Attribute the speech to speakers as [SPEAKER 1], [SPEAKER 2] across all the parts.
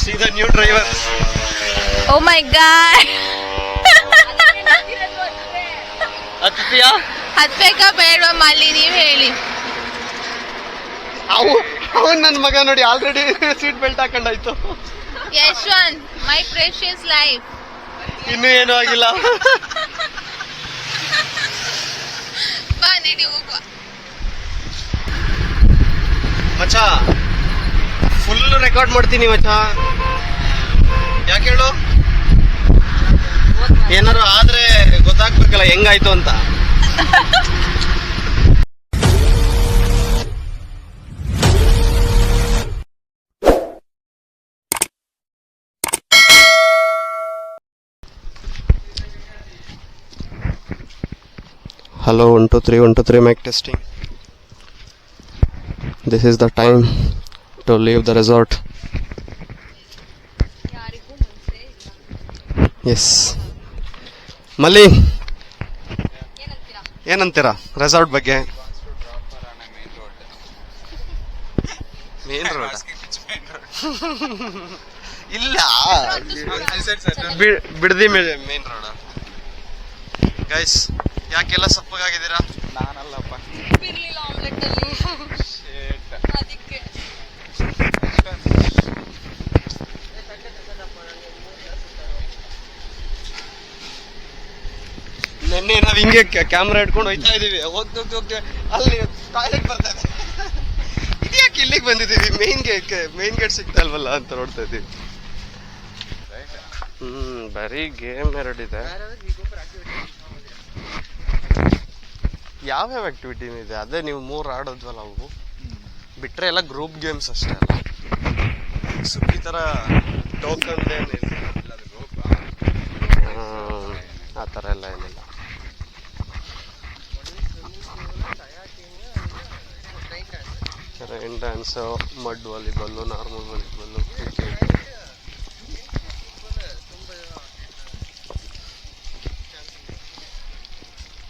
[SPEAKER 1] See the new driver.
[SPEAKER 2] Oh my god.
[SPEAKER 1] ಹತ್ತೀಯಾ?
[SPEAKER 2] ಹತ್ಬೇಕಾ ಬೇಡವಾ ಮಲ್ಲಿ ನೀವ್ ಹೇಳಿ.
[SPEAKER 1] ಅವನ್ ನನ್ನ ಮಗ ನೋಡಿ ಆಲ್ರೆಡಿ ಸೀಟ್ ಬೆಲ್ಟ್ ಹಾಕೊಂಡಾಯ್ತು.
[SPEAKER 2] ಯಶ್ವಂತ್, ಮೈ ಪ್ರೆಷಿಯಸ್ ಲೈಫ್.
[SPEAKER 1] ಇನ್ನೂ ಏನೂ ಆಗಿಲ್ಲ.
[SPEAKER 2] ಬಾ ನಡಿ ಹೋಗುವ.
[SPEAKER 1] ಮಚ್ಚ ಫುಲ್ ರೆಕಾರ್ಡ್ ಮಾಡ್ತೀನಿ ಮಚ್ಚ. ಯಾಕೆ ಹೇಳು? ಏನಾರು ಆದ್ರೆ ಗೊತ್ತಾಗ್ಬೇಕಲ್ಲ ಹೆಂಗಾಯ್ತು ಅಂತ. Hello, 1 2 3 1 2 3 mic testing. This is the time to leave the resort. Yes. ಮಲ್ಲಿ ಏನಂತೀರಾ ರೆಸಾರ್ಟ್ ಬಗ್ಗೆ? ಮೇನ್ ರೋಡ್ ಇಲ್ಲ, ಬಿಡದಿ ಮೇನ್ ರೋಡ್. ಗೈಸ್ ಯಾಕೆಲ್ಲ ಸಪ್ಪಗಾಗಿದ್ದೀರಾ?
[SPEAKER 3] ನಾನಲ್ಲಪ್ಪ,
[SPEAKER 1] ನಿನ್ನೆ ನಾವ್ ಹಿಂಗೆ ಕ್ಯಾಮ್ರಾ ಇಟ್ಕೊಂಡು ಹೋಯ್ತಾ ಇದೀವಿ. ಹೋಗ್ತಾ ಅಲ್ಲಿ ಟಾಯ್ಲೆಟ್ ಬರ್ತಾ ಇದೆ. ಇದ್ಯಾಕೆ ಇಲ್ಲಿಗೆ ಬಂದಿದ್ದೀವಿ? ಮೇನ್ ಗೇಟ್ ಸಿಗ್ತಾ ಇಲ್ವಲ್ಲ ಅಂತ ನೋಡ್ತಾ ಇದೀವಿ. ಬರೀ ಗೇಮ್ ಎರಡಿದೆ. ಯಾವ್ಯಾವ ಆಕ್ಟಿವಿಟಿ ಇದೆ? ಅದೇ ನೀವು 3 ಆಡೋದ್ವಲ್ಲ, ಅವು ಬಿಟ್ರೆ ಎಲ್ಲ ಗ್ರೂಪ್ ಗೇಮ್ಸ್ ಅಷ್ಟೇ ಅಲ್ಲ. ಸುಬ್ಬಿ ತರ ಟೋಕನ್ ಏನಿಲ್ಲ, ಆ ಥರ ಎಲ್ಲ ಏನಿಲ್ಲ. Rain dance, mud volleyball, normal volleyball, cricket.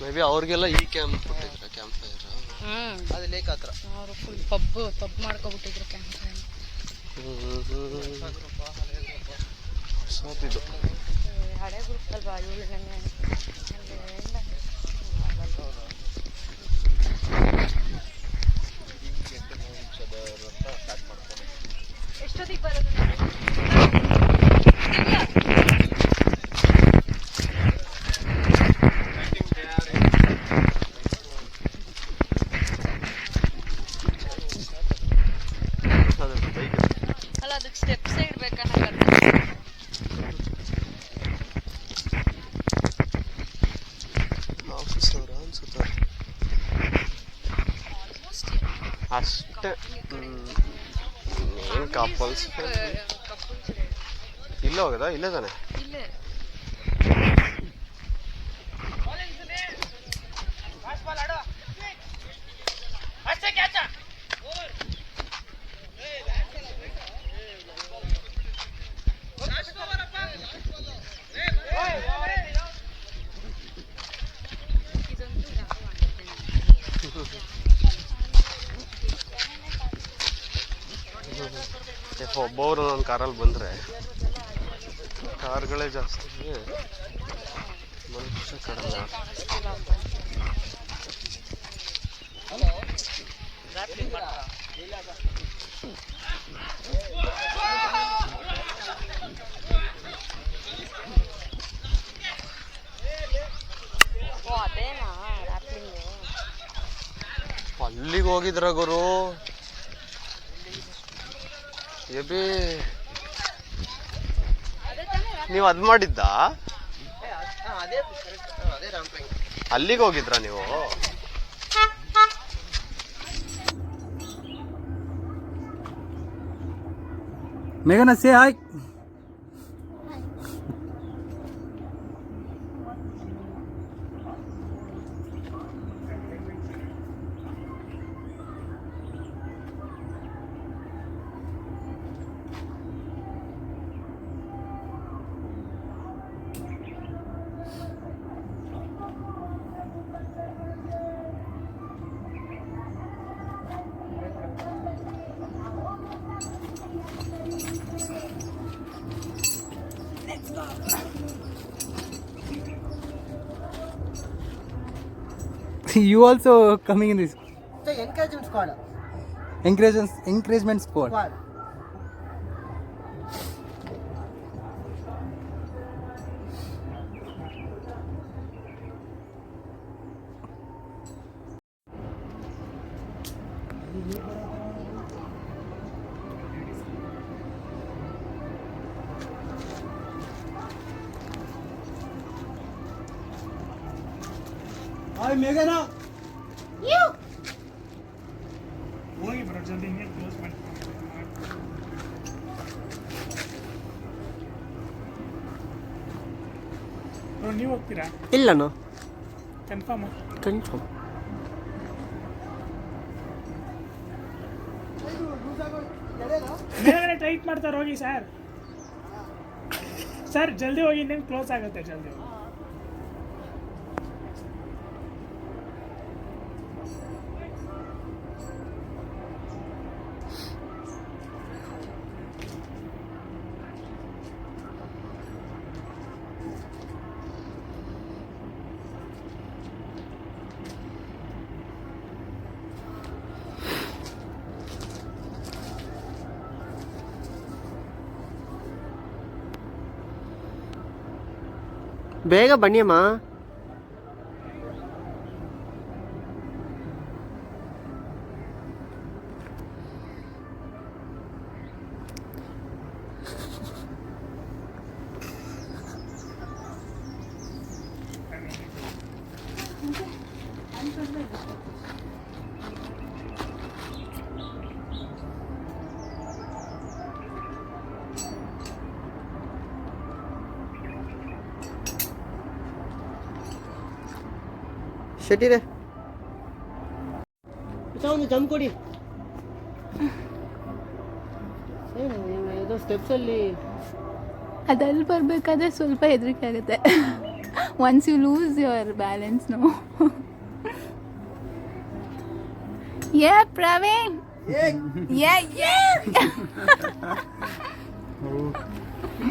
[SPEAKER 1] May be ಅವ್ರಿಗೆಲ್ಲ ಈ ಕ್ಯಾಂಪ್ ಕೊಟ್ಟಿದ್ರ, ಕ್ಯಾಂಪ್ ಫೈರ್. ಅದು ಲೇಕ್ ಹತ್ರ ಅವರು ಫುಲ್ ಪಬ್ ಮಾಡ್ಕೊಬಿಟ್ಟಿದ್ರು ಕ್ಯಾಂಪ್ ಫೈರ್. ಸಾತಿದು ಹಳೆ ಗ್ರೂಪ್ ಅಲ್ವಾ ಇವಳಿಗೆ. ಎಷ್ಟೊತ್ತಿಗೆ ಬರೋದು? ಅಲ್ಲ ಅದಕ್ಕೆ ಸ್ಟೆಪ್ಸ್ ಇಡ್ಬೇಕಾ? ಆಫೀಸರ್ ಅನ್ಸುತ್ತೆ ಅಷ್ಟೇ. ಏನು ಕಪಲ್ಸ್ ಇಲ್ಲ ಹೋಗದ? ಇಲ್ಲೇ ತಾನೆ. ಒಬ್ಬೊಬ್ರು ನನ್ನ ಕಾರಲ್ಲಿ ಬಂದರೆ, ಕಾರ್ಗಳೇ ಜಾಸ್ತಿ, ಮನುಷ್ಯ ಕಡಿಮೆ. ಅಲ್ಲಿಗೆ ಹೋಗಿದ್ರ ಗುರು? ಎಬಿ ನೀವು ಅದ್ ಮಾಡಿದ್ದ? ಅಲ್ಲಿಗೆ ಹೋಗಿದ್ರ ನೀವು?
[SPEAKER 3] ಮೇಘನಾ say hi. You also coming in this
[SPEAKER 4] So encouragement squad.
[SPEAKER 3] encouragement squad.
[SPEAKER 4] Squad.
[SPEAKER 3] Hi Meghana.
[SPEAKER 5] ಹೋಗಿ ಬರೋ ಜಲ್ದಿ ಹಿಂಗೆ ಕ್ಲೋಸ್ ಮಾಡಿ ನೀವು ಹೋಗ್ತೀರಾ
[SPEAKER 4] ಇಲ್ಲನು
[SPEAKER 5] ಕನ್ಫರ್ಮ್
[SPEAKER 4] ಕನ್ಫರ್ಮ್.
[SPEAKER 5] ಮೇಲ್ಗಡೆ ಟೈಟ್ ಮಾಡ್ತಾರೆ ಹೋಗಿ ಸರ್ ಸರ್ ಜಲ್ದಿ ಹೋಗಿ ಇನ್ನೇನು ಕ್ಲೋಸ್ ಆಗುತ್ತೆ ಜಲ್ದಿ
[SPEAKER 4] ಬೇಗ ಬನ್ನಿಯಮ್ಮ. ಶೆಟ್ಟಿರೆ ಒಂದು ಜಂಪ್ ಕೊಡಿ. ಏನೋ ಸ್ಟೆಪ್ಸಲ್ಲಿ
[SPEAKER 2] ಅದಲ್ಲಿ ಬರಬೇಕಾದ್ರೆ ಸ್ವಲ್ಪ ಹೆದರಿಕೆ ಆಗುತ್ತೆ. Once you lose your balance no. Yeah Praveen yeah yeah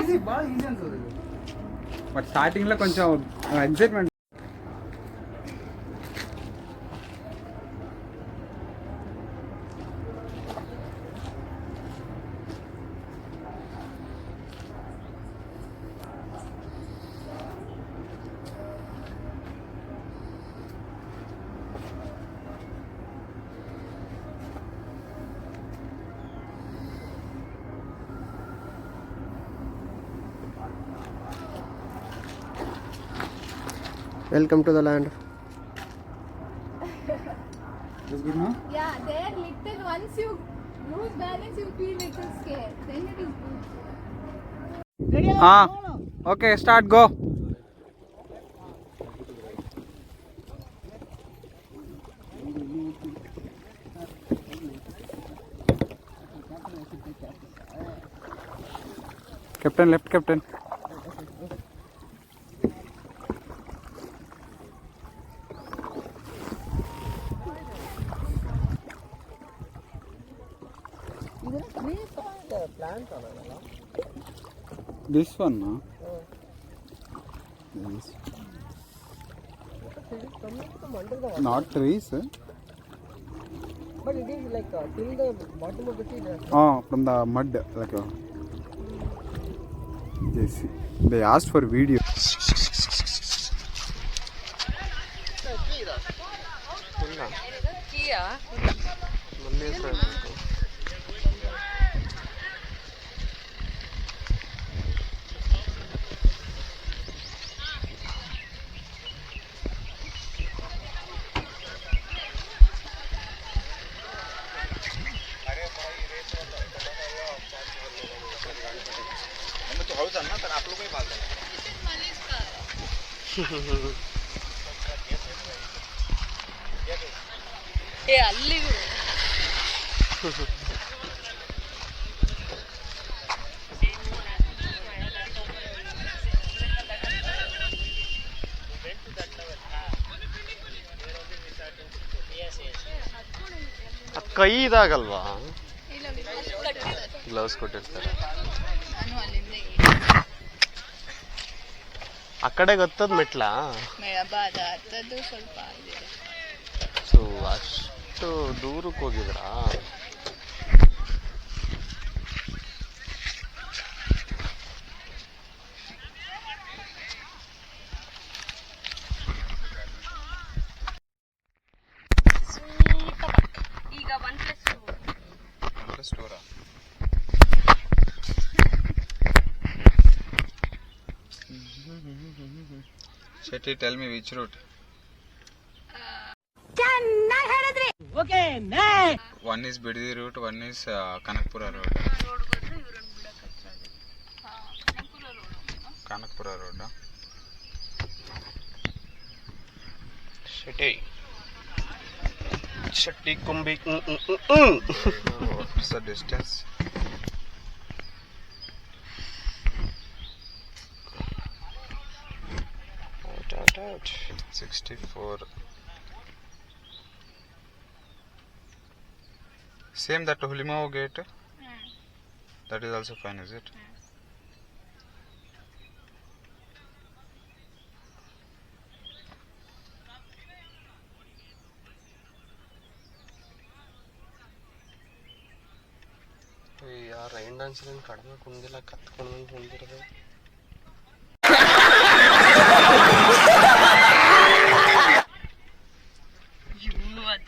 [SPEAKER 3] easy బాగా ఈజీ అనిపిస్తుంది బట్ స్టార్టింగ్ లో కొంచెం excitement.
[SPEAKER 4] Welcome to the land.
[SPEAKER 2] Yeah, there little once you lose balance you feel little scared. Then it is good.
[SPEAKER 3] హా okay start go. Captain left captain. This one, no? This. Not trees.
[SPEAKER 4] But it is like till the bottom of the tree.
[SPEAKER 3] From the mud, like a. Yes. They asked for video.
[SPEAKER 1] ಕೈ ಇದಾಗಲ್ವಾ? Gloves ಕೊಟ್ಟಿರ್ತಾರೆ. ಆ ಕಡೆಗೆ ಹತ್ತದ ಮೆಟ್ಲಾ?
[SPEAKER 2] ಹತ್ತದ್ದು ಸ್ವಲ್ಪ
[SPEAKER 1] ಅಷ್ಟು ದೂರಕ್ಕೆ ಹೋಗಿದ್ರಾ?
[SPEAKER 2] ಈಗ ಒನ್ ಪ್ಲಸ್
[SPEAKER 3] ಸ್ಟೋರಾ? Shetty, tell me which route?
[SPEAKER 2] ಚೆನ್ನಾಗಿ ಹೇಳಿದ್ರಿ. Okay next.
[SPEAKER 3] One is Biddi route, one is Kanakpura road.
[SPEAKER 2] Road ಬಂದ್ರೆ ಇವರನ್ನ ಬಿಡಕ್ಕೆ
[SPEAKER 3] Kanakpura road.
[SPEAKER 1] ಶೆಟ್ಟಿ ಕುಂಬಿ.
[SPEAKER 3] What's the distance?
[SPEAKER 1] Out.
[SPEAKER 3] 64. Same that Hulimao gate? That is also fine, is it?
[SPEAKER 1] ಯಾರು rain dance ಕಡಿಮೆ ಕುಂದಿಲ್ಲ, ಕತ್ಕೊಂಡು ಕುಂದಿರೋದು.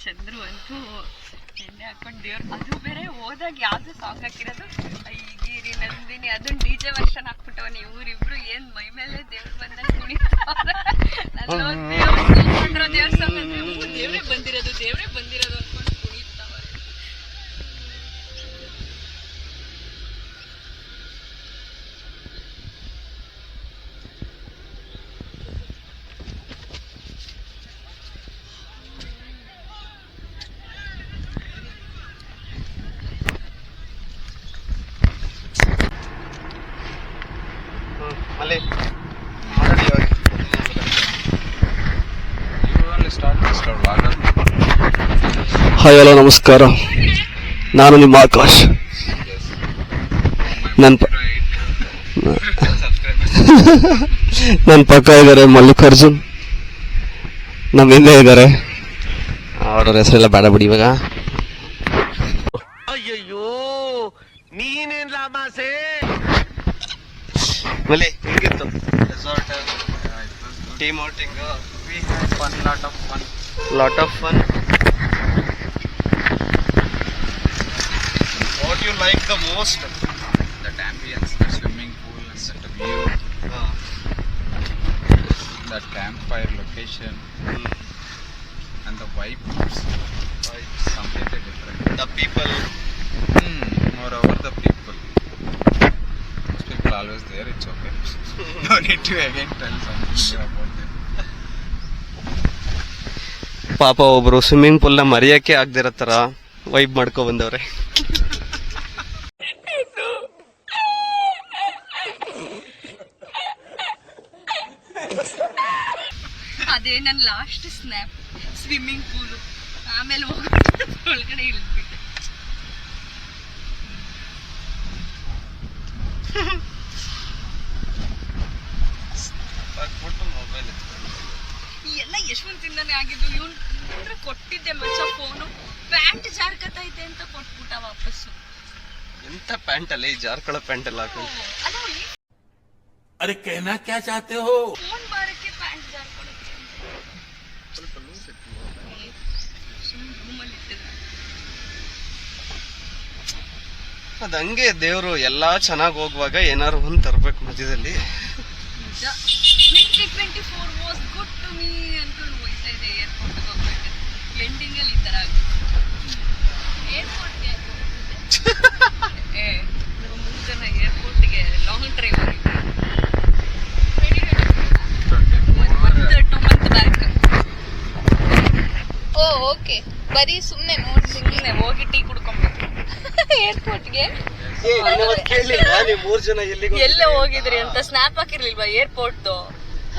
[SPEAKER 2] ಚಂದ್ರು ಅಂತೂ ಎಣ್ಣೆ ಹಾಕೊಂಡು ದೇವ್ರು, ಅದು ಬೇರೆ ಹೋದಾಗ ಯಾವ್ದು ಸಾಂಗ್ ಹಾಕಿರೋದು ಈಗಿರಿ ನಂದಿನಿ, ಅದನ್ನ ಡಿಜೆ ವರ್ಷನ್ ಹಾಕ್ಬಿಟ್ಟವನಿ. ಇವ್ರಿಬ್ರು ಏನ್ ಮೈ ಮೇಲೆ ದೇವ್ರು ಬಂದಾಗ ಕುಣಿತಾವ್ರೆ. ದೇವ್ರ ಸಾಂಗ್ ಅಂದ್ರೆ ದೇವ್ರೇ ಬಂದಿರೋದು ಅನ್ಕೊಂಡು ಕುಣಿತಾವ್ರೆ.
[SPEAKER 1] ಅಲ್ಲಿ ಮಾಡಿ
[SPEAKER 3] You only start this vlogger.
[SPEAKER 1] Hi hello ನಮಸ್ಕಾರ, ನಾನು ನಿಮ್ಮ ಆಕಾಶ್. ನನ್ನ ಪಕ್ಕ ಇದ್ದಾರೆ ಮಲ್ಲಿಕಾರ್ಜುನ್, ನಮ್ಮ ಹಿಂದೆ ಇದ್ದಾರೆ. ಅವ್ರ ಹೆಸರೆಲ್ಲ ಬೇಡ ಬಿಡಿ ಇವಾಗ.
[SPEAKER 4] ಅಯ್ಯಯ್ಯೋ ನೀನೇನ್ ರಾಮಾಸೆ.
[SPEAKER 1] ಮಲ್ಲಿ ಹೆಂಗಿತ್ತು resort? Team outing?
[SPEAKER 3] We had fun, lot of fun.
[SPEAKER 1] What you like the most?
[SPEAKER 3] That ambience, the swimming pool and that view, that campfire location and the vibes, completely different.
[SPEAKER 1] The people.
[SPEAKER 3] Moreover the people. Most people always there, it's okay. No need to again tell something about them.
[SPEAKER 1] ಪಾಪ ಒಬ್ರು swimming pool ನ ಮರೆಯಕ್ಕೆ ಆಗದಿರೋ ತರ vibe ಮಾಡ್ಕೊ ಬಂದವ್ರೆ.
[SPEAKER 2] ಅದೇ ನನ್ನ last snap, swimming pool. ಆಮೇಲೆ ಹೋಗಿ ಒಳಗಡೆ ಇಳಿದ್ಬಿಟ್ಟೆ. ಎಲ್ಲ ಯಶವಂತಿಂದಾನೆ ಆಗಿದ್ದು. ಇವನ್ ಕೊಟ್ಟಿದ್ದೆ ಮಚ್ಚ ಫೋನು, ಪ್ಯಾಂಟ್ ಜಾರ್ಕತೈತೆ ಅಂತ ಕೊಟ್ಬಿಟ್ಟ ವಾಪಸ್ಸು.
[SPEAKER 1] ಎಂತ ಪ್ಯಾಂಟ್ ಅಲ್ಲಿ ಜಾರ್ಕಳ ಪ್ಯಾಂಟ್ ಎಲ್ಲ ಹಾಕೊಂಡು.
[SPEAKER 2] ಅಲ್ಲ
[SPEAKER 6] अरे कहना क्या चाहते हो?
[SPEAKER 2] ಫೋನ್ ಬಾರಕ್ಕೆ ಪ್ಯಾಂಟ್ ಜಾರ್ಕೊಳಕ್ಕೆ ಸುಮ್ಮನೆ ರೂಮಲ್ಲಿ ಇಟ್ಟಿದ್ದಾರೆ.
[SPEAKER 1] ಅದ್ ಹಂಗೆ ದೇವ್ರು ಎಲ್ಲಾ ಚೆನ್ನಾಗ್ ಹೋಗುವಾಗ ಏನಾರು ಒಂದ್ ತರ್ಬೇಕು ಮಧ್ಯದಲ್ಲಿ.
[SPEAKER 2] 2024 ವಾಸ್ ಗುಡ್ ಟು ಮೀ ಅನ್ಕೊಂಡು ಹೋಯ್ತಾ ಇದೆ ಏರ್ಪೋರ್ಟ್ ಹೋಗ್ಬೇಕು. ಎಂಡಿಂಗ್ ಅಲ್ಲಿ ಈ ತರ ಏರ್ಪೋರ್ಟ್ಗೆ ನಾವು 3 ಜನ ಏರ್ಪೋರ್ಟ್ಗೆ ಲಾಂಗ್ ಡ್ರೈವ್ ಹೋಗಿದ್ವಿ. 2 ಮಂತ್ ಬ್ಯಾಕ್. ಓ ಓಕೆ, ಬರೀ ಸುಮ್ನೆ ನೋಡಿ ಸುಮ್ಮನೆ ಹೋಗಿ ಟೀ ಕುಡ್ಕೊಂಡ್ಬೇಕು ಏರ್ಪೋರ್ಟ್ಗೆ.
[SPEAKER 1] ಮೂರ್ ಜನ
[SPEAKER 2] ಎಲ್ಲ ಹೋಗಿದ್ರಿ ಅಂತ ಸ್ನ್ಯಾಪ್ ಹಾಕಿರ್ಲಿಲ್ವಾ ಏರ್ಪೋರ್ಟ್?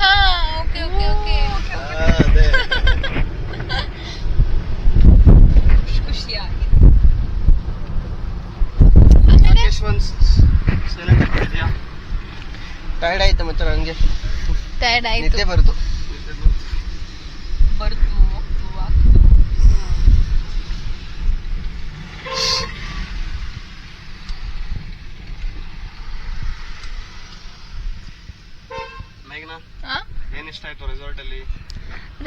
[SPEAKER 2] ಹಾ ಓಕೆ ಓಕೆ ಓಕೆ. ಖುಷಿಯಾಗಿ
[SPEAKER 4] ಟೈರ್ಡ್ ಆಯ್ತು ಮತ್ತೆ ನಂಗೆ,
[SPEAKER 2] ಟೈರ್ಡ್ ಆಯ್ತು.
[SPEAKER 4] ನಿದ್ದೆ ಬರ್ತು.
[SPEAKER 2] ಬರ್ತು ಹೋಗ್ತು ಆಗ್ತು.
[SPEAKER 1] ರಚನಾ ಏನ್ ಇಷ್ಟ ಆಯ್ತು ರೆಸಾರ್ಟ್ ಅಲ್ಲಿ?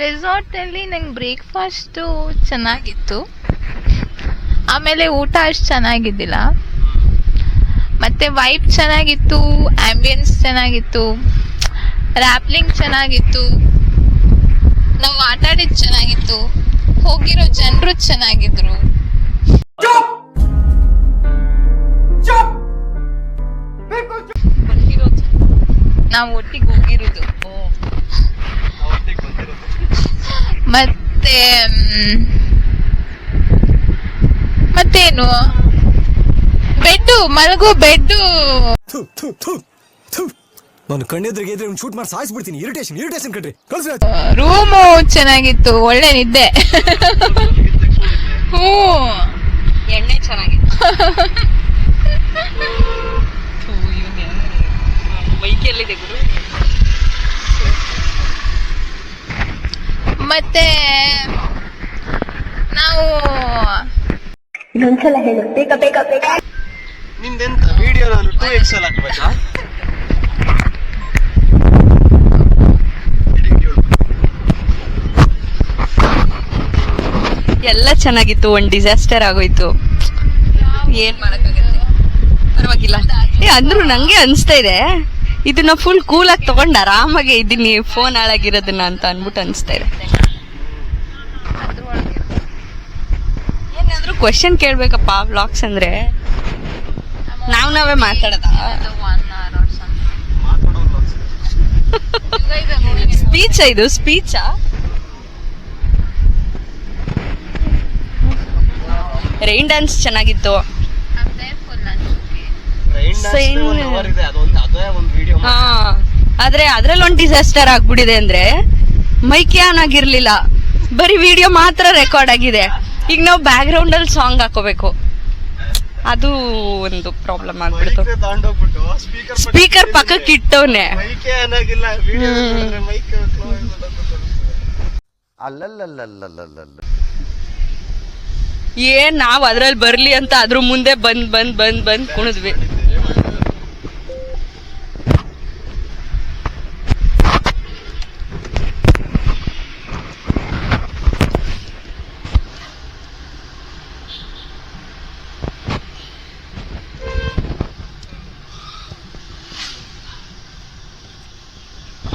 [SPEAKER 7] ರೆಸಾರ್ಟಲ್ಲಿ ನಂಗೆ ಬ್ರೇಕ್ಫಾಸ್ಟು ಚೆನ್ನಾಗಿತ್ತು, ಆಮೇಲೆ ಊಟ ಅಷ್ಟು ಚೆನ್ನಾಗಿದ್ದಿಲ್ಲ, ಮತ್ತು ವೈಬ್ ಚೆನ್ನಾಗಿತ್ತು, ಆ್ಯಂಬಿಯನ್ಸ್ ಚೆನ್ನಾಗಿತ್ತು, ರ್ಯಾಪ್ಲಿಂಗ್ ಚೆನ್ನಾಗಿತ್ತು, ನಾವು ಆಟ ಆಡಿದ್ದು ಚೆನ್ನಾಗಿತ್ತು, ಹೋಗಿರೋ ಜನರು ಚೆನ್ನಾಗಿದ್ರು. ನಾವು ಒಟ್ಟಿಗೆ ಹೋಗಿರೋದು ಮತ್ತೆ ಮತ್ತೇನು ಬೆಡ್ಡು ಮಲಗೋ ಬೆಡ್ಡು
[SPEAKER 8] ನಾನು ಕಣ್ಣೆದ್ರಿಗೆ ಇದ್ರೆ ಶೂಟ್ ಮಾಡಿ ಸಾಯಿಸ್ಬಿಡ್ತೀನಿ. ಇರಿಟೇಷನ್ ಕಣ್ರಿ.
[SPEAKER 7] ರೂಮು ಚೆನ್ನಾಗಿತ್ತು, ಒಳ್ಳೆ ನಿದ್ದೆ. ಹ್ಞೂ
[SPEAKER 2] ಎಣ್ಣೆ ಚೆನ್ನಾಗಿತ್ತು. ಮೈಕೆಲ್ಲಿದೆ ಗುರು?
[SPEAKER 7] ಮತ್ತೆ ನಾವು
[SPEAKER 1] ನಿಂದೆಂತ ವಿಡಿಯೋ ನಾನು 2x ಅಲ್ಲಿ ಹಾಕ್ಬೇಕಾ?
[SPEAKER 2] ಎಲ್ಲ ಚೆನ್ನಾಗಿತ್ತು, ಒಂದ್ ಡಿಸಾಸ್ಟರ್ ಆಗೋಯ್ತು. ಏನ್ ಮಾಡಕ್ಕಾಗತ್ತೆ, ಪರವಾಗಿಲ್ಲ. ಅಂದ್ರೂ ನಂಗೆ ಅನ್ಸ್ತಾ ಇದೆ ಇದನ್ನ ಫುಲ್ ಕೂಲ್ ಆಗಿ ತಗೊಂಡ್ ಆರಾಮಾಗಿ ಇದೀನಿ ಫೋನ್ ಹಾಳಾಗಿರೋದನ್ನ ಅಂತ ಅನ್ಬಿಟ್ಟು ಅನ್ಸ್ತಾ ಇದೆ. ಏನಾದ್ರೂ ಕ್ವೆಶ್ಚನ್ ಕೇಳ್ಬೇಕಪ್ಪ ವ್ಲಾಗ್ಸ್ ಅಂದ್ರೆ ನಾವೇ ಮಾತಾಡದ? ಸ್ಪೀಚ್ ಇದು ಸ್ಪೀಚಾ? ರೈನ್ ಡ್ಯಾನ್ಸ್ ಚೆನ್ನಾಗಿತ್ತು. ಹಾ, ಆದ್ರೆ ಅದ್ರಲ್ಲಿ ಒಂದ್ ಡಿಸಾಸ್ಟರ್ ಆಗ್ಬಿಟ್ಟಿದೆ ಅಂದ್ರೆ ಮೈಕ್ ಆನ್ ಆಗಿರ್ಲಿಲ್ಲ, ಬರೀ ವಿಡಿಯೋ ಮಾತ್ರ ರೆಕಾರ್ಡ್ ಆಗಿದೆ. ಈಗ ನಾವು ಬ್ಯಾಕ್ ಗ್ರೌಂಡ್ ಅಲ್ಲಿ ಸಾಂಗ್ ಹಾಕೋಬೇಕು, ಅದು ಒಂದು ಪ್ರಾಬ್ಲಮ್ ಆಗ್ಬಿಡ್ತು. ಸ್ಪೀಕರ್ ಪಕ್ಕಕ್ಕೆ ಇಟ್ಟವ್ನೆ. ಏನ್ ನಾವ್ ಅದ್ರಲ್ಲಿ ಬರ್ಲಿ ಅಂತ ಅದ್ರ ಮುಂದೆ ಬಂದ್ ಕುಣಿದ್ವಿ.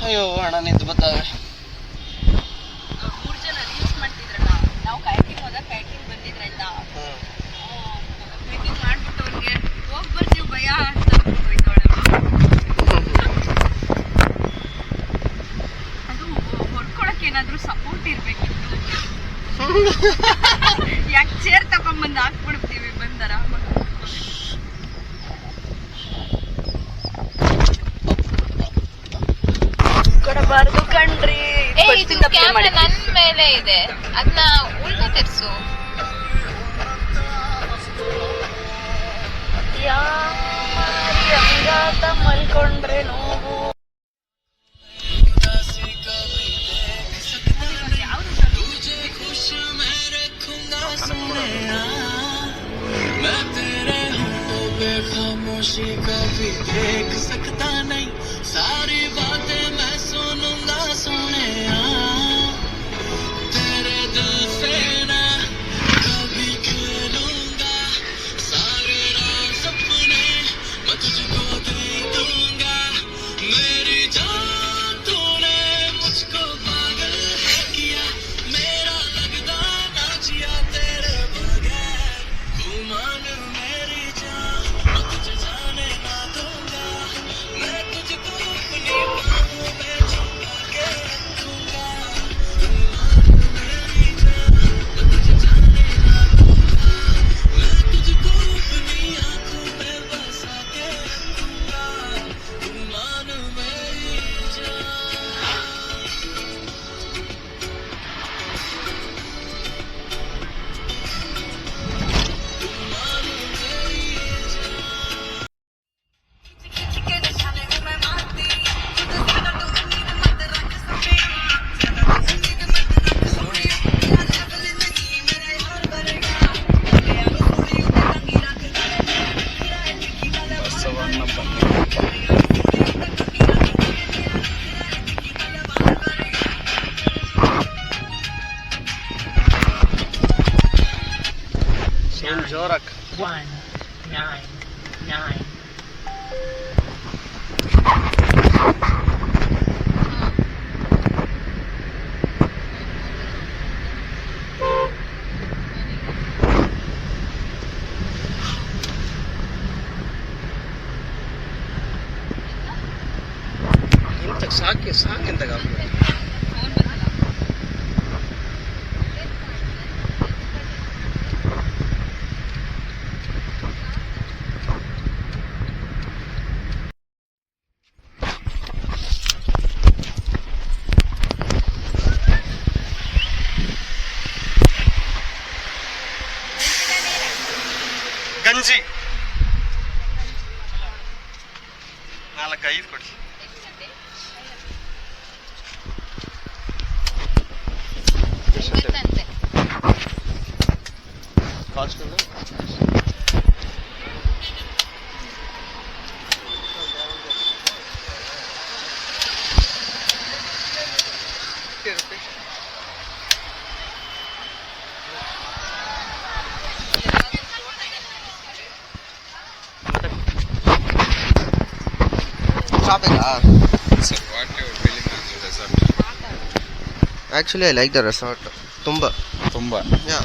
[SPEAKER 1] ಅಯ್ಯೋ ಅಣ್ಣ ನಿಂತು ಬರ್ತಾವೆ.
[SPEAKER 2] 3 ಜನ ರೀಲ್ಸ್ ಮಾಡ್ತಿದ್ರಲ್ಲ, ನಾವು ಕೈಟಿಂಗ್ ಹೋದಾಗ ಕೈಟಿಂಗ್ ಬಂದಿದ್ರಾಯ್ತಾ, ಮೀಟಿಂಗ್ ಮಾಡ್ಬಿಟ್ಟು ಅವ್ರಿಗೆ ಹೋಗ್ ಬರ್ತೀವಿ ಭಯ ಅಂತ ಅದು ಹೊಡ್ಕೊಳಕ್ ಏನಾದ್ರು ಸಪೋರ್ಟ್ ಇರ್ಬೇಕಿತ್ತು. ಯಾಕೆ ಚೇರ್ ತಕೊಂಡ್ಬಂದು ಹಾಕ್ಬಿಡ್ತೀವಿ ಬಂದರ ಕೊಡಬಾರ್ದು ಕಣ್ರಿ.
[SPEAKER 7] ಕ್ಯಾಮ್ರಾ ನನ್ ಮೇಲೆ ಇದೆ, ಅದನ್ನ ಉಲ್ಟಾ ತಿರ್ಸು.
[SPEAKER 2] ಮಲ್ಕೊಂಡ್ರೆ ನೋವು.
[SPEAKER 9] खामोशी कभी देख सकता नहीं, सारी बातें मैं सुनूंगा सोने तेरे दिल से ना कभी खेलूंगा, सारे राज अपने मैं तुझको दे दूंगा, मेरी जान तूने मुझको पागल है किया, मेरा लगदा ना जिया तेरे बगैर, तू मान मेरी जान तुझे जाने ना दूंगा, मैं तुझको अपनी बाहों में छुपा के रखूंगा, तू मान मेरी जान तुझे जाने ना दूंगा, मैं तुझको अपनी आंखों में बसा के रखूंगा, तू मान मेरी जान।
[SPEAKER 1] ಸಾಕೆ ಎಂತ ಗಾಬರಿ.
[SPEAKER 2] ಫೋನ್ ಬಂದಲ್ಲ.
[SPEAKER 1] ಗಂಜಿ 4-5 ಕೊಡಿ.
[SPEAKER 7] ಇವತ್ತಂತೆ
[SPEAKER 1] ಕಾಸ್ಟ್ ಎಲ್ಲ
[SPEAKER 4] ಶಾಪಿಂಗಾ?
[SPEAKER 3] So what you feeling on the resort?
[SPEAKER 4] Actually, I like the resort. ತುಂಬ.
[SPEAKER 3] Tumba.
[SPEAKER 4] Yeah.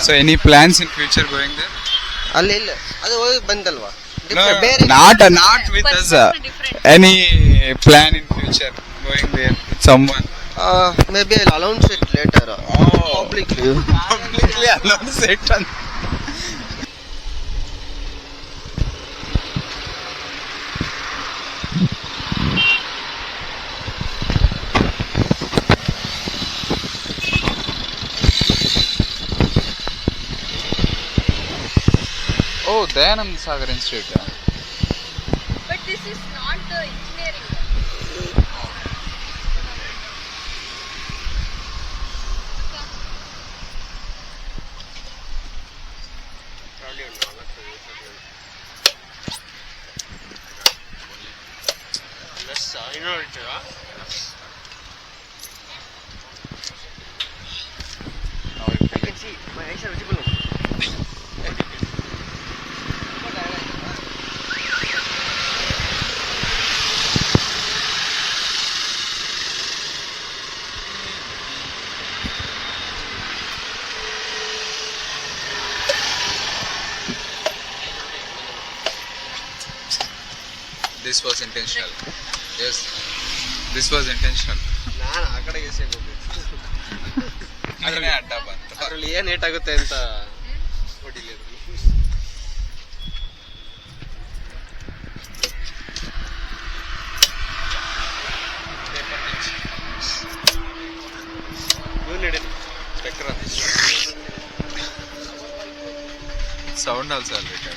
[SPEAKER 3] So any plans in future going there?
[SPEAKER 4] ಅಲ್ಲಿ ಇಲ್ಲ, ಅದು ಹೋಗಿ ಬಂದಲ್ವಾ.
[SPEAKER 3] No,
[SPEAKER 4] ಬೇರೆ
[SPEAKER 3] not with us.
[SPEAKER 2] Different.
[SPEAKER 3] Any plan in future going there with someone?
[SPEAKER 4] Maybe I'll announce it later. Publicly.
[SPEAKER 3] Completely announce it. Oh, Dayanand Sagar Institute.
[SPEAKER 2] But this is not the engineering.
[SPEAKER 3] How are you feeling? This was intentional. Yes, this was intentional.
[SPEAKER 1] ನಾನು ಆ ಕಡೆಗೆ ಹೋಗ್ಬೇಕು.
[SPEAKER 3] ನೀನೇ ಅಡ್ಡ ಬಂತು.
[SPEAKER 1] ಅದ್ರಲ್ಲಿ ಏನ್ eight ಆಗುತ್ತೆ ಅಂತ ಹೊಡಿಲಿ ಅದು. ಇವ್ನು ಹಿಡೀರಿ, ಸ್ಪೆಕ್ಟರ್ ಅದು.
[SPEAKER 3] Sound also already.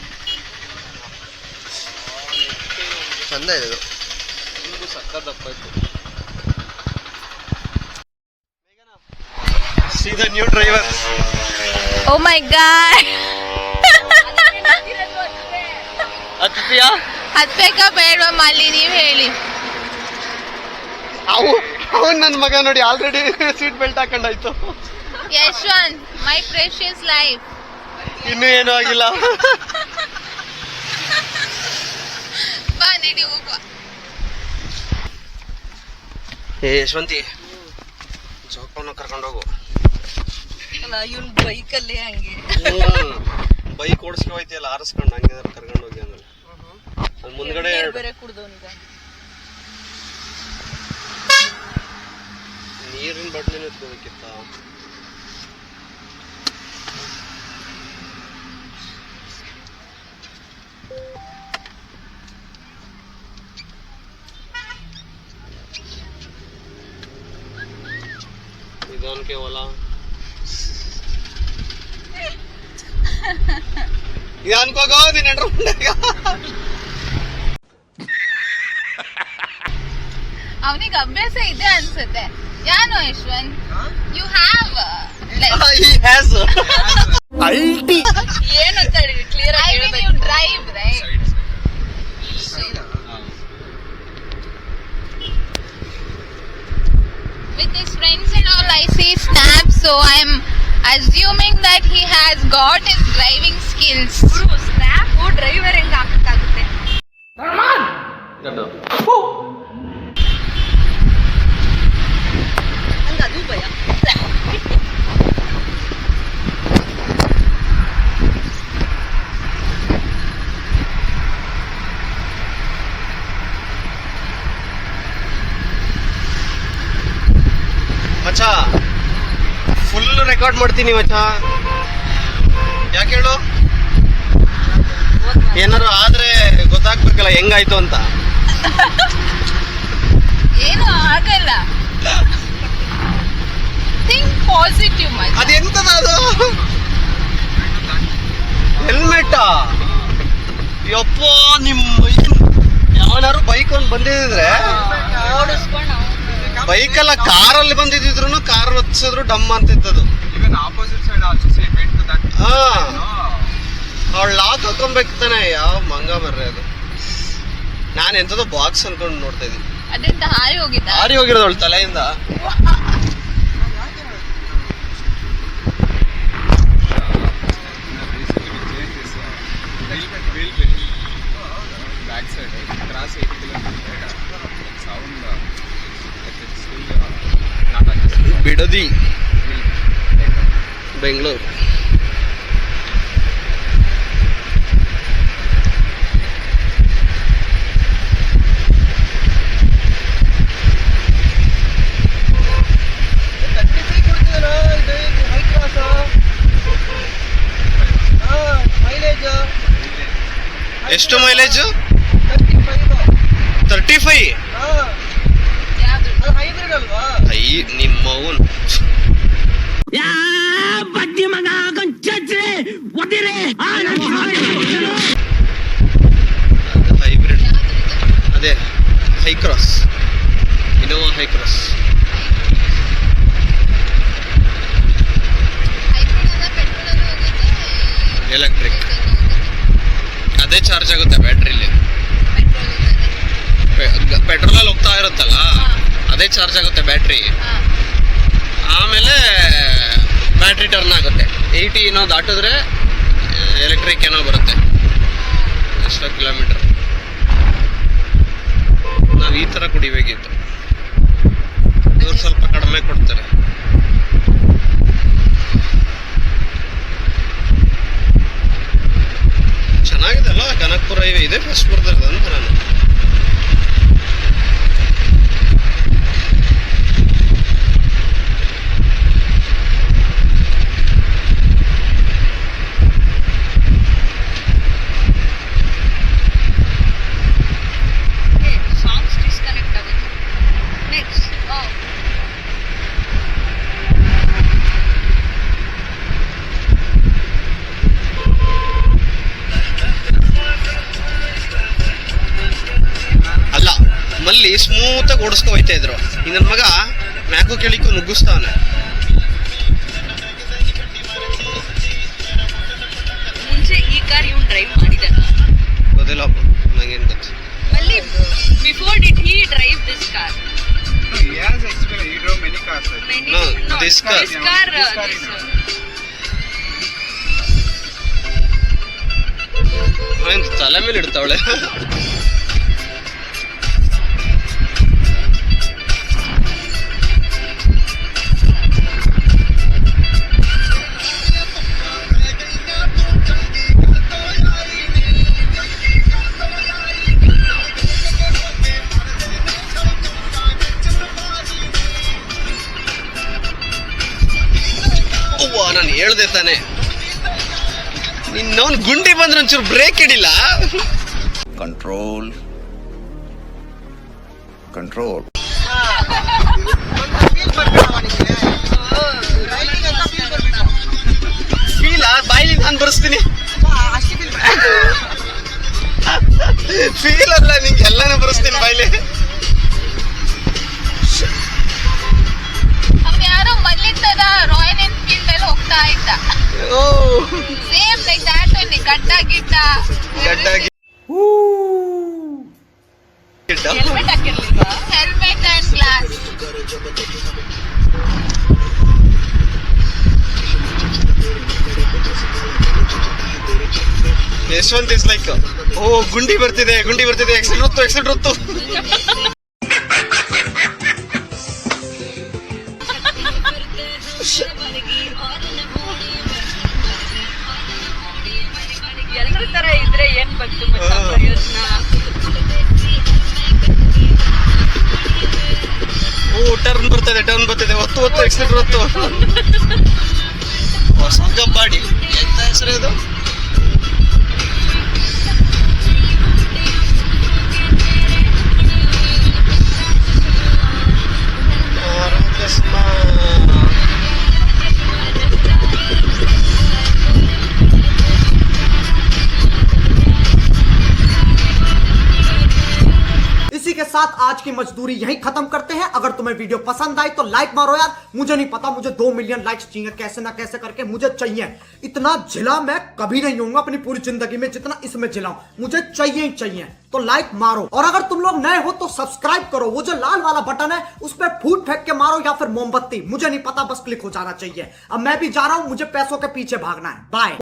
[SPEAKER 4] ಚಂದ ಇದೆ ಇದು.
[SPEAKER 1] ಇದು ಸಕ್ಕದಪ್ಪ ಇತ್ತು. See the new driver.
[SPEAKER 7] Oh my god.
[SPEAKER 1] ಹತ್ತೀಯಾ?
[SPEAKER 7] ಹತ್ಬೇಕಾ ಬೇಡವಾ ಮಲ್ಲಿ ನೀವ್ ಹೇಳಿ.
[SPEAKER 1] ಅವನ್ ನನ್ನ ಮಗ ನೋಡಿ ಆಲ್ರೆಡಿ ಸೀಟ್ ಬೆಲ್ಟ್ ಹಾಕೊಂಡಾಯ್ತು.
[SPEAKER 7] ಯಶ್ವಂತ್, ಮೈ ಪ್ರೆಷಿಯಸ್ ಲೈಫ್.
[SPEAKER 1] ಇನ್ನೂ ಏನೂ ಆಗಿಲ್ಲ.
[SPEAKER 7] ಬಾ ನಡಿ ಹೋಗುವ.
[SPEAKER 1] ಏ ಯಶವಂತಿ, ಜೋಕವನ್ನ ಕರ್ಕೊಂಡೋಗು.
[SPEAKER 2] ಅಲ್ಲ ಇವ್ನ ಬೈಕಲ್ಲೇ ಹಂಗೆ.
[SPEAKER 1] ಬೈಕ್ ಓಡಿಸ್ಕೊ ಹೋಯ್ತಿಯಲ್ಲ, ಆರಿಸ್ಕೊಂಡು ಹಂಗೆ ಕರ್ಕೊಂಡು ಹೋಗಿ ಆಮೇಲೆ ಅಲ್ಲಿ ಮುಂದ್ಗಡೆ
[SPEAKER 2] ಬೇರೆ ಕುಡ್ದವನಿಗ
[SPEAKER 1] ನೀರಿನ ಬಟ್ಲಿನ ಎತ್ಕೋಬೇಕಿತ್ತ. ಇದೊಂದಕ್ಕೆ ಹೊಲ ಇದು ಅನ್ಕೋಗೋ ನೀನ್ ಎಂಟ್ರ
[SPEAKER 7] ಅವನಿಗೆ ಅಭ್ಯಾಸ ಇದೆ ಅನ್ಸುತ್ತೆ. ಯಾನು ಯಶ್ವಂತ್, ಯು ಹ್ಯಾವ್
[SPEAKER 2] ಏನಂತ ಹೇಳಿ ಕ್ಲಿಯರ್
[SPEAKER 7] ಐ
[SPEAKER 2] ಆಗಿ
[SPEAKER 7] ಮೀನ್
[SPEAKER 2] ಹೇಳ್ಬೇಕು.
[SPEAKER 7] You drive right. With his friends and all, I see snaps, so I am assuming that he has got his driving skills.
[SPEAKER 2] Snap driver ಹೆಂಗ್ ಹಾಕಕ್ಕಾಗುತ್ತೆ? ಹಂಗ ಅದು ಭಯ.
[SPEAKER 1] ಮಚ್ಚ ಫುಲ್ ರೆಕಾರ್ಡ್ ಮಾಡ್ತೀನಿ ಮಚ್ಚ. ಯಾಕೆ ಹೇಳು? ಏನಾರು ಆದ್ರೆ ಗೊತ್ತಾಗ್ಬೇಕಲ್ಲ ಹೆಂಗಾಯ್ತು ಅಂತ.
[SPEAKER 7] ಏನು ಆಗಲ್ಲ. ಥಿಂಕ್ ಪಾಸಿಟಿವ್ ಮಚ್ಚ.
[SPEAKER 1] ಅದೆಂತದ ಅದು? ಹೆಲ್ಮೆಟ್ ಯಪ್ಪ, ನಿಮ್ಮ ಯಾವನಾರು ಬೈಕ್ ಒಂದು ಬಂದಿದ್ರೆ, ಬೈಕಲ್ಲ ಕಾರಲ್ಲಿ ಬಂದಿದ್ರು ಕಾರ್ ಹೊತ್ಸಿದ್ರು ಡಮ್ ಅಂತಿತ್ತದು.
[SPEAKER 3] Even opposite side also see went to that.
[SPEAKER 1] ಹಾ, ಅವಳು ಲಾಕ್ ಹಾಕೊಬೇಕು ತಾನೆ. ಯಾವ ಮಂಗ ಮರ್ರೆ ಅದು. ನಾನು ಎಂತದೋ ಬಾಕ್ಸ್ ಅನ್ಕೊಂಡು ನೋಡ್ತಾ ಇದ್ದೀನಿ.
[SPEAKER 7] ಅದೆಂತ ಹಾರಿ ಹೋಗಿದ್ದ?
[SPEAKER 1] ಹಾರಿ ಹೋಗಿರೋದು ಅವಳ ತಲೆಯಿಂದ.
[SPEAKER 3] Back side, cross 80 kilometers. Sound it's still not adjusted.
[SPEAKER 1] Bidadi, Bengaluru. ಎಷ್ಟು ಮೈಲೇಜ್? 35. ಐ ನಿಮ್ಮವನು ಹೈಬ್ರಿಡ್. ಅದೇ Hycross, Innova Hycross. Electric. ಅದೇ ಚಾರ್ಜ್ ಆಗುತ್ತೆ ಬ್ಯಾಟ್ರಿಲಿ. ಪೆಟ್ರೋಲಲ್ಲಿ ಹೋಗ್ತಾ ಇರುತ್ತಲ್ಲ, ಅದೇ ಚಾರ್ಜ್ ಆಗುತ್ತೆ ಬ್ಯಾಟ್ರಿ. ಆಮೇಲೆ ಬ್ಯಾಟ್ರಿ ಟರ್ನ್ ಆಗುತ್ತೆ. 80 ಏನೋ ದಾಟಿದ್ರೆ ಎಲೆಕ್ಟ್ರಿಕ್ ಏನೋ ಬರುತ್ತೆ. ಎಷ್ಟೋ ಕಿಲೋಮೀಟರ್. ನಾವು ಈ ಥರ ಕುಡಿಬೇಕಿತ್ತು. ಇವ್ರು ಸ್ವಲ್ಪ ಕಡಿಮೆ ಕೊಡ್ತಾರೆ. ಚೆನ್ನಾಗಿದೆ ಅಲ್ಲ ಕನಕಪುರ ಹೈವೇ. ಇದೆ ಫಸ್ಟ್ ಬರ್ತಿರೋದು ಅಂತ ನಾನು.
[SPEAKER 2] ಸಾಂಗ್ಸ್ ಡಿಸ್ಕನೆಕ್ಟ್ ಆಗುತ್ತೆ. ನೆಕ್ಸ್ಟ್
[SPEAKER 1] ಅಲ್ಲ, ಮಲ್ಲಿ ಸ್ಮೂತ್ ಆಗಿ ಓಡಿಸ್ಕೊ ಹೋಯ್ತಾ ಇದ್ರು. ಈ ನನ್ನ ಮಗ ಮ್ಯಾಕು ಕೆಳಿಕು ನುಗ್ಗಿಸ್ತಾವನೆ.
[SPEAKER 2] ಮುಂಚೆ ಈ ಕಾರ್ ಇವ್ನು ಡ್ರೈವ್ ಮಾಡಿದಾನ?
[SPEAKER 1] ಗೊತ್ತಿಲ್ಲಪ್ಪ, ನಂಗೇನು ಗೊತ್ತು.
[SPEAKER 2] ಅಲ್ಲಿ before did he drive this car?
[SPEAKER 3] No, he has experience. He drove many cars. I think.
[SPEAKER 1] No, this car.
[SPEAKER 2] This car,
[SPEAKER 1] ಅವನ್ ತಲೆ ಮೇಲೆ ಇಡ್ತಾವಳೆ. ನಾನು ಹೇಳ್ದೆ ತಾನೆ, ನಿನ್ನವನ್ ಗುಂಡಿ ಬಂದ್ರೆ ಒಂಚೂರು ಬ್ರೇಕ್ ಹಿಡಿಲ್ಲ.
[SPEAKER 6] Control control.
[SPEAKER 1] ಫೀಲ ಬಾಯಿಲಿ ನಾನು ಬರೆಸ್ತೀನಿ. ಫೀಲ್ ಅಲ್ಲ, ನಿಂಗೆ ಎಲ್ಲಾನು ಬರೆಸ್ತೀನಿ ಬಾಯಿಲಿ.
[SPEAKER 7] ಯಾರೋ ಮಲ್ಲಿಂದದ ರಾಯಲ್ ಎನ್ಫೀಲ್ಡ್ ಅಲ್ಲಿ ಹೋಗ್ತಾ ಇದ್ದ.
[SPEAKER 1] Oh,
[SPEAKER 7] same like that only. ಗಡ್ಡ ಗಿಡ್ಡ
[SPEAKER 1] ಗಡ್ಡಾಗಿ
[SPEAKER 2] ಹೆಲ್ಮೆಟ್ ಹಾಕಿರ್ಲಿಲ್ವಾ?
[SPEAKER 7] Helmet and glass.
[SPEAKER 1] Yashwant is like, ಓ ಗುಂಡಿ ಬರ್ತಿದೆ, ಗುಂಡಿ ಬರ್ತಿದೆ, ಎಕ್ಸೆಲ್ ಹೊತ್ತು, ಎಕ್ಸೆಲ್ ಹೊತ್ತು.
[SPEAKER 2] ಎಲ್ಲರ ತರ ಇದ್ರೆ ಏನ್ ಬಂತು ಮಚ್ಚ ಪ್ರಯೋಜನ?
[SPEAKER 1] ಓ ಟರ್ನ್ ಬರ್ತಿದೆ, ಟರ್ನ್ ಬರ್ತಿದೆ. ಒತ್ತು ಎಕ್ಸಿಲೇಟರ್ ಒತ್ತು. ಹೊಸ ಕಬ್ಬಾಡಿ ಎಂತ ಹೆಸರು ಇದು?
[SPEAKER 10] इसी के साथ आज की मजदूरी यहीं खत्म करते हैं। अगर तुम्हें वीडियो पसंद आई तो लाइक मारो यार। मुझे नहीं पता, मुझे 2 मिलियन लाइक्स चाहिए, कैसे ना कैसे करके मुझे चाहिए। इतना झिला मैं कभी नहीं होऊंगा अपनी पूरी जिंदगी में जितना इसमें झिलाऊं, मुझे चाहिए ही चाहिए। तो लाइक मारो, और अगर तुम लोग नए हो तो सब्सक्राइब करो। वो जो लाल वाला बटन है उस पर फूट फेंक के मारो या फिर मोमबत्ती, मुझे नहीं पता, बस क्लिक हो जाना चाहिए। अब मैं भी जा रहा हूं, मुझे पैसों के पीछे भागना है। बाय।